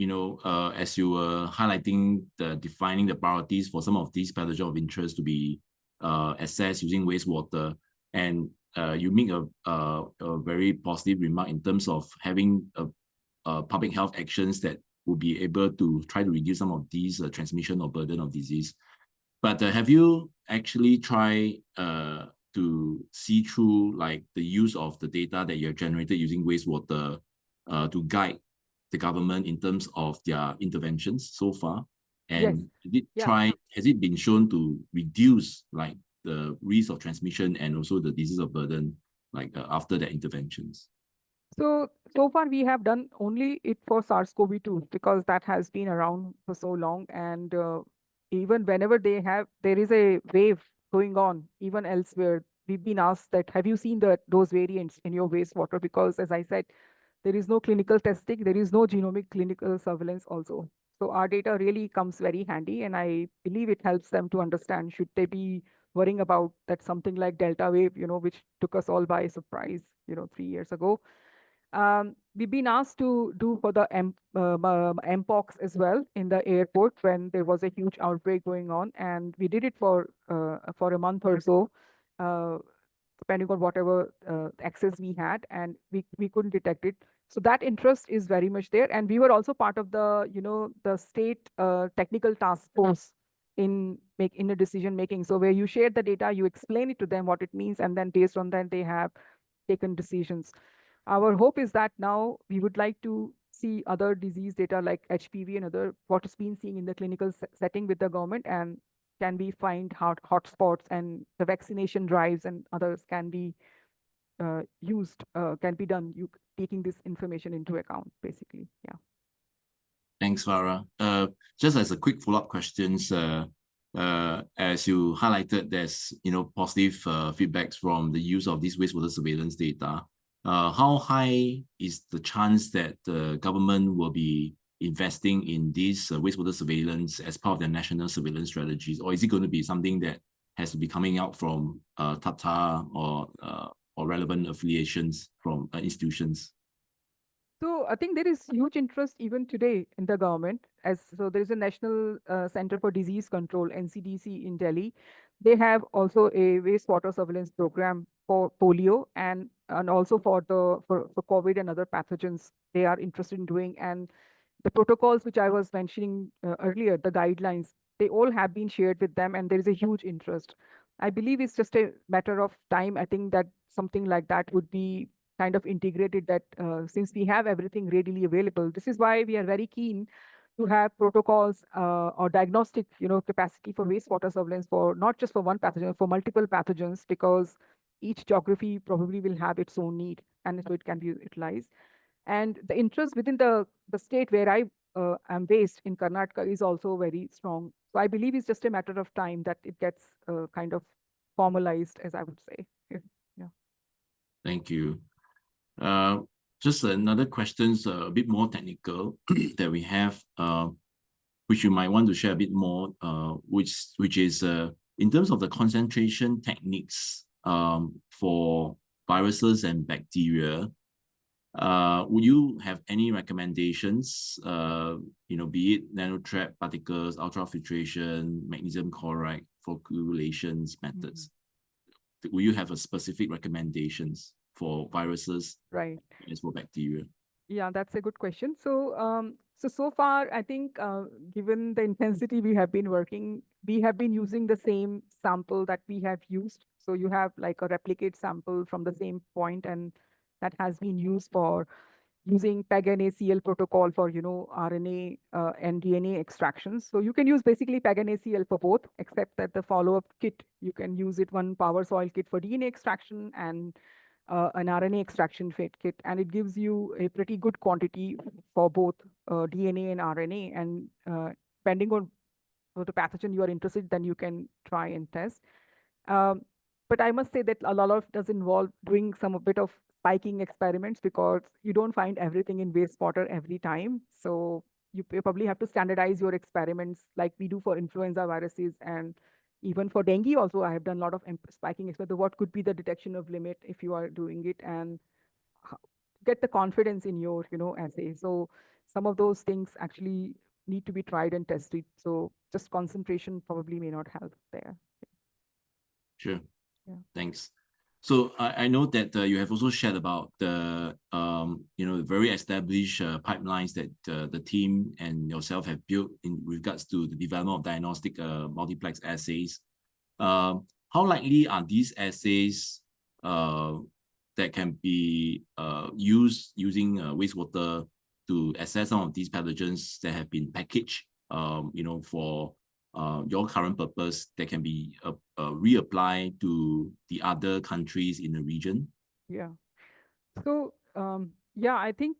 S1: as you were highlighting defining the priorities for some of these pathogen of interest to be assessed using wastewater, and you make a very positive remark in terms of having public health actions that will be able to try to reduce some of these transmission or burden of disease. But have you actually tried to see through like the use of the data that you have generated using wastewater to guide the government in terms of their interventions so far?
S2: Yes.
S1: And
S2: Yeah.
S1: has it been shown to reduce like the risk of transmission and also the disease of burden like after the interventions?
S2: So far we have done only it for SARS-CoV-2 because that has been around for so long, and even whenever there is a wave going on, even elsewhere, we've been asked that, have you seen those variants in your wastewater? Because as I said, there is no clinical testing, there is no genomic clinical surveillance also. So our data really comes very handy, and I believe it helps them to understand should they be worrying about that something like Delta wave, which took us all by surprise, 3 years ago. We've been asked to do for the Mpox as well in the airport when there was a huge outbreak going on, and we did it for a month or so, uh, depending on whatever access we had, and we couldn't detect it. So that interest is very much there, and we were also part of the state technical task force in a decision making. So where you share the data, you explain it to them what it means, and then based on that they have taken decisions. Our hope is that now we would like to see other disease data like HPV and other what is being seen in the clinical setting with the government, and can we find hotspots, and the vaccination drives and others can be used, can be done, you taking this information into account, basically. Yeah.
S1: Thanks, Farah. Just as a quick follow-up questions, as you highlighted, there's positive feedbacks from the use of this wastewater surveillance data. How high is the chance that the government will be investing in this wastewater surveillance as part of their national surveillance strategies, or is it going to be something that has to be coming out from TAPTA or relevant affiliations from institutions?
S2: So I think there is huge interest even today in the government. So there is a National Center for Disease Control (NCDC) in Delhi. They have also a wastewater surveillance program for polio, and also for COVID and other pathogens they are interested in doing. And the protocols which I was mentioning earlier, the guidelines, they all have been shared with them, and there is a huge interest. I believe it's just a matter of time. I think that something like that would be kind of integrated, that since we have everything readily available, this is why we are very keen to have protocols or diagnostic capacity for wastewater surveillance, for not just for one pathogen, for multiple pathogens, because each geography probably will have its own need, and so it can be utilized. And the interest within the state where I am based in Karnataka is also very strong. So I believe it's just a matter of time that it gets kind of formalized, as I would say. Yeah.
S1: Thank you. Just another questions, a bit more technical that we have, which you might want to share a bit more, which is in terms of the concentration techniques for viruses and bacteria. Would you have any recommendations? Be it nanotrap particles, ultrafiltration, magnesium chloride for coagulations methods. Will you have a specific recommendations for viruses,
S2: right,
S1: as for bacteria?
S2: Yeah, that's a good question. So far, I think given the intensity we have been working we have been using the same sample that we have used. So you have like a replicate sample from the same point, and that has been used for using PEG-NaCl protocol for, RNA and DNA extractions. So you can use basically PEG-NaCl for both, except that the follow-up kit, you can use it one power soil kit for DNA extraction and an RNA extraction kit, and it gives you a pretty good quantity for both DNA and RNA. And depending on the pathogen you are interested, then you can try and test. Um, but I must say that a lot of it does involve doing some a bit of spiking experiments, because you don't find everything in wastewater every time. So you probably have to standardize your experiments like we do for influenza viruses, and even for dengue also I have done a lot of spiking experiments. What could be the detection of limit if you are doing it, and get the confidence in your assay. So some of those things actually need to be tried and tested. So just concentration probably may not help there.
S1: Sure.
S2: Yeah.
S1: Thanks. So I know that you have also shared about the very established pipelines that the team and yourself have built in regards to the development of diagnostic multiplex assays. How likely are these assays that can be used using wastewater to assess some of these pathogens that have been packaged, for your current purpose, that can be reapplied to the other countries in the region?
S2: Yeah. So yeah, I think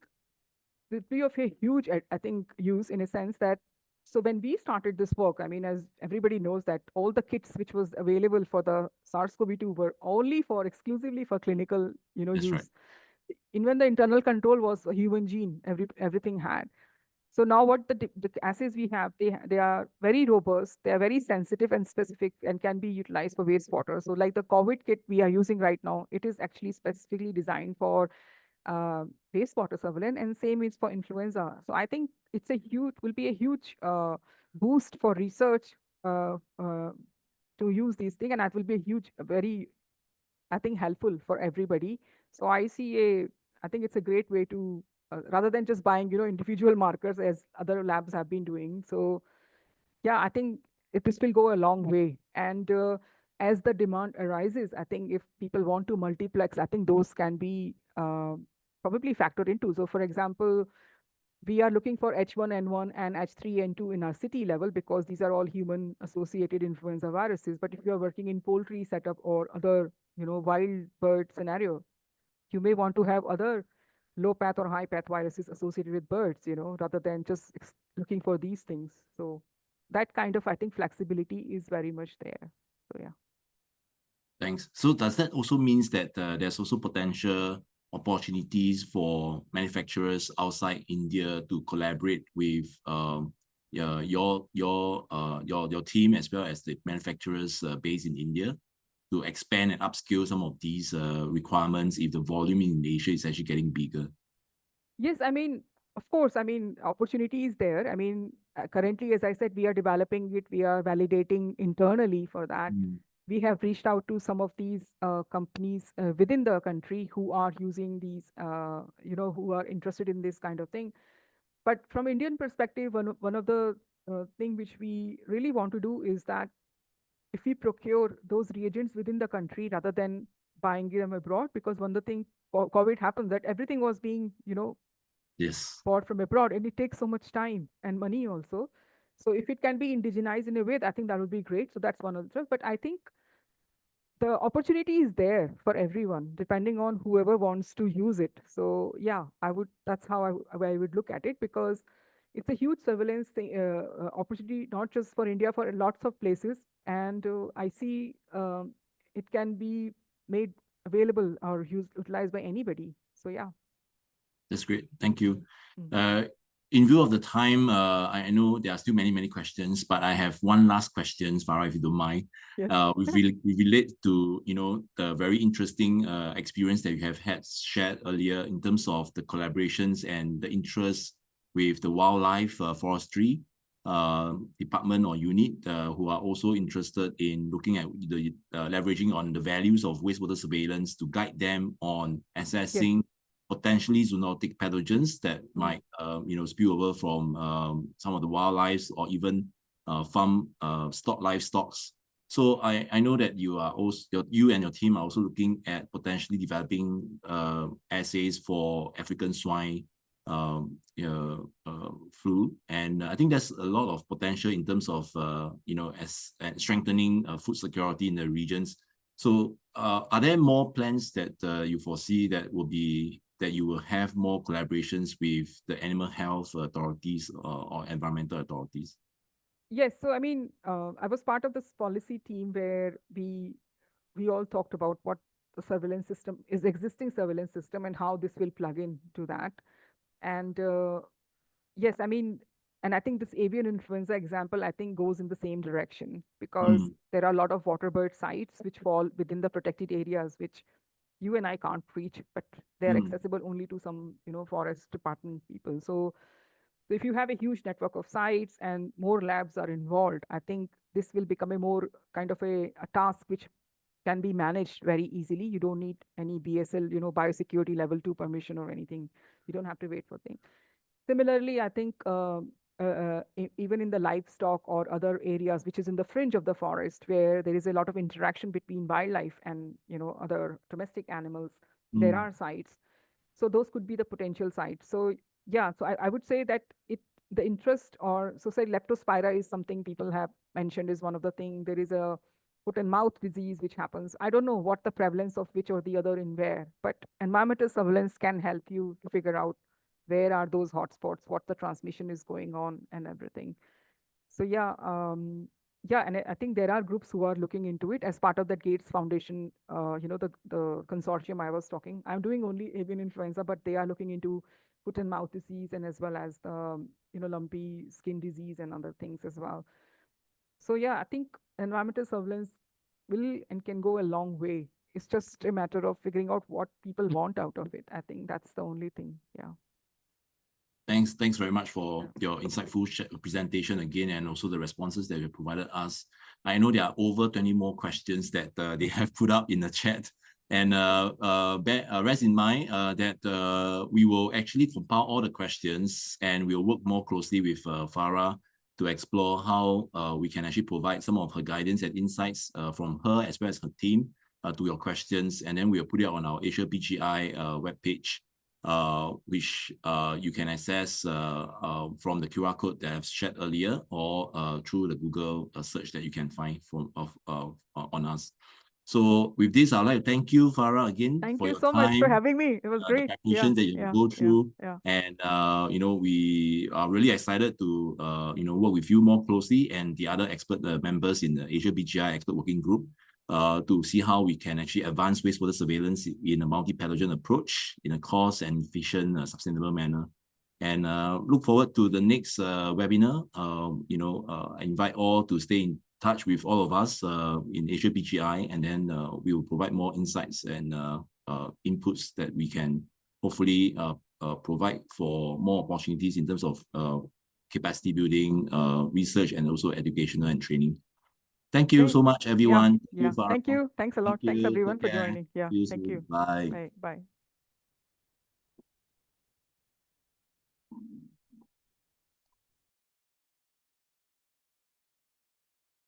S2: it will be of a huge, I think, use in a sense that, so when we started this work, I mean, as everybody knows, that all the kits which was available for the SARS-CoV-2 were only for exclusively for clinical,
S1: That's right.
S2: use. Even the internal control was a human gene, everything had. So now what the assays we have, they are very robust, they are very sensitive and specific, and can be utilized for wastewater. So like the COVID kit we are using right now, it is actually specifically designed for uh, wastewater surveillance, and same is for influenza. So I think will be a huge boost for research to use these things, and that will be a huge, very, I think, helpful for everybody. So I think it's a great way to, rather than just buying, individual markers as other labs have been doing. So yeah, I think this will go a long way. And as the demand arises, I think if people want to multiplex, I think those can be probably factored into. So for example, we are looking for H1N1 and H3N2 in our city level, because these are all human associated influenza viruses. But if you are working in poultry setup or other, wild bird scenario, you may want to have other low path or high path viruses associated with birds, rather than just looking for these things. So that kind of, I think, flexibility is very much there. So yeah.
S1: Thanks. So does that also means that there's also potential opportunities for manufacturers outside India to collaborate with your team, as well as the manufacturers based in India, to expand and upskill some of these requirements if the volume in Asia is actually getting bigger?
S2: Yes, I mean, of course, I mean, opportunity is there. I mean, currently, as I said, we are developing it, we are validating internally for that. We have reached out to some of these companies within the country who are using these, who are interested in this kind of thing. But from Indian perspective, one of the thing which we really want to do is that if we procure those reagents within the country rather than buying them abroad, because one of the thing COVID happens, that everything was being,
S1: Yes.
S2: bought from abroad, and it takes so much time and money also. So if it can be indigenized in a way, I think that would be great. So that's one of the things. But I think the opportunity is there for everyone, depending on whoever wants to use it. So yeah, that's how I would look at it, because it's a huge surveillance opportunity, not just for India, for lots of places. And I see it can be made available or utilized by anybody. So yeah.
S1: That's great. Thank you. In view of the time, I know there are still many questions, but I have one last question, Farah, if you don't mind.
S2: Yes.
S1: We relate to the very interesting experience that you have had shared earlier in terms of the collaborations and the interest with the wildlife forestry department or unit, who are also interested in looking at the leveraging on the values of wastewater surveillance to guide them on assessing potentially zoonotic pathogens that might spill over from some of the wildlife, or even farm livestock. So I know that you and your team are also looking at potentially developing assays for African swine flu, and I think there's a lot of potential in terms of strengthening food security in the regions. So are there more plans that you foresee that you will have more collaborations with the animal health authorities or environmental authorities?
S2: Yes, so I mean, I was part of this policy team where we all talked about what the surveillance system is, existing surveillance system, and how this will plug into that. And yes, I mean, and I think this avian influenza example, I think, goes in the same direction, because there are a lot of water bird sites which fall within the protected areas, which you and I can't reach, but they're accessible only to some, forest department people. So if you have a huge network of sites and more labs are involved, I think this will become a more kind of a task which can be managed very easily. You don't need any BSL, biosecurity level 2 permission or anything. You don't have to wait for things. Similarly, I think even in the livestock or other areas, which is in the fringe of the forest, where there is a lot of interaction between wildlife and other domestic animals, there are sites. So those could be the potential sites. So yeah, so I would say that the interest, or so say leptospira is something people have mentioned is one of the things. There is a foot and mouth disease which happens. I don't know what the prevalence of which or the other in where, but environmental surveillance can help you to figure out where are those hotspots, what the transmission is going on, and everything. So yeah, and I think there are groups who are looking into it as part of that Gates Foundation, the consortium I was talking. I'm doing only avian influenza, but they are looking into foot and mouth disease, and as well as the lumpy skin disease and other things as well. So yeah, I think environmental surveillance will and can go a long way. It's just a matter of figuring out what people want out of it. I think that's the only thing. Yeah.
S1: Thanks very much for your insightful presentation again, and also the responses that you provided us. I know there are over 20 more questions that they have put up in the chat, and rest in mind that we will actually compile all the questions, and we'll work more closely with Farah to explore how we can actually provide some of her guidance and insights from her as well as her team to your questions, and then we'll put it on our Asia PGI webpage, which you can access from the QR code that I've shared earlier, or through the Google search that you can find on us. So with this, I'd like to thank you, Farah, again.
S2: Thank
S1: for
S2: you
S1: your
S2: so
S1: time,
S2: much for having me. It was great.
S1: The preparation that you go through, and we are really excited to work with you more closely and the other expert members in the Asia PGI Expert Working Group to see how we can actually advance wastewater surveillance in a multi-pathogen approach in a cost and efficient, sustainable manner. And look forward to the next webinar. I invite all to stay in touch with all of us in Asia PGI, and then we will provide more insights and inputs that we can hopefully provide for more opportunities in terms of capacity building, research, and also educational and training. Thank you so much, everyone.
S2: Thank you. Thanks a lot. Thanks everyone for joining. Yeah. Thank you.
S1: Bye.
S2: Bye.